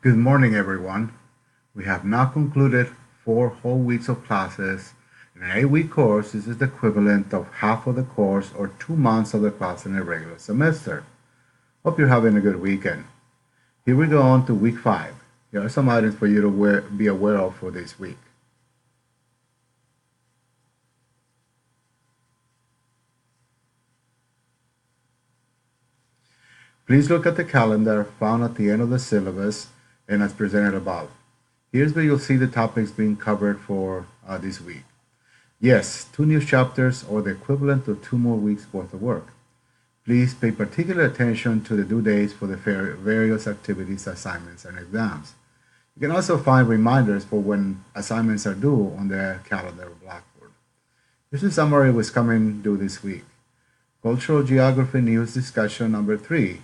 Good morning, everyone. We have now concluded 4 whole weeks of classes. In an 8-week course, this is the equivalent of half of the course or 2 months of the class in a regular semester. Hope you're having a good weekend. Here we go on to week 5. Here are some items for you to be aware of for this week. Please look at the calendar found at the end of the syllabus and as presented above. Here's where you'll see the topics being covered for this week. Yes, 2 new chapters or the equivalent of 2 more weeks worth of work. Please pay particular attention to the due dates for the various activities, assignments, and exams. You can also find reminders for when assignments are due on the calendar of Blackboard. Here's a summary of what's coming due this week. Cultural Geography News Discussion number 3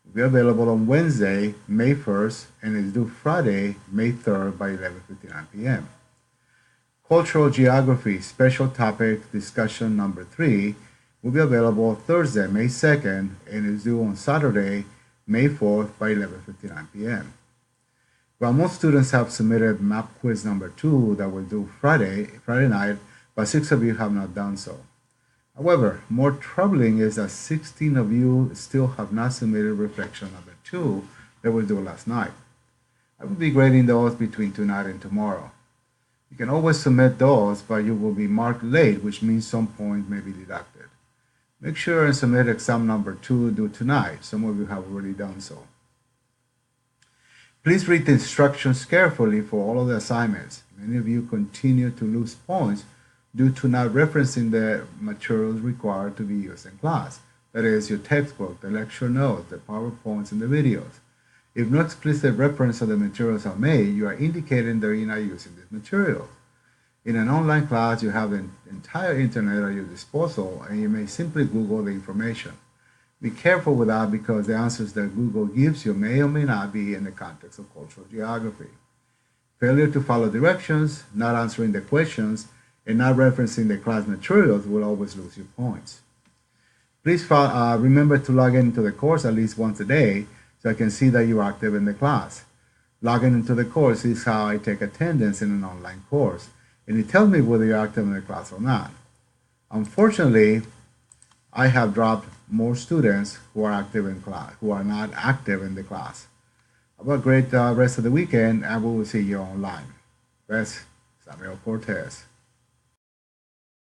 will be available on Wednesday, May 1st, and is due Friday, May 3rd by 11:59 p.m. Cultural Geography Special Topic Discussion number 3 will be available Thursday, May 2nd, and is due on Saturday, May 4th by 11:59 p.m. While most students have submitted map quiz number 2 that will due Friday night, but 6 of you have not done so. However, more troubling is that 16 of you still have not submitted reflection number 2 that was due last night. I will be grading those between tonight and tomorrow. You can always submit those, but you will be marked late, which means some points may be deducted. Make sure and submit exam number 2 due tonight. Some of you have already done so. Please read the instructions carefully for all of the assignments. Many of you continue to lose points due to not referencing the materials required to be used in class. That is, your textbook, the lecture notes, the PowerPoints, and the videos. If no explicit reference of the materials are made, you are indicating that you're not using these materials. In an online class, you have the entire internet at your disposal, and you may simply Google the information. Be careful with that because the answers that Google gives you may or may not be in the context of cultural geography. Failure to follow directions, not answering the questions, and not referencing the class materials will always lose you points. Please remember to log into the course at least once a day so I can see that you're active in the class. Logging into the course is how I take attendance in an online course, and it tells me whether you're active in the class or not. Unfortunately, I have dropped more students who are active in class, who are not active in the class. Have a great rest of the weekend, and we will see you online. Best, Samuel Cortez.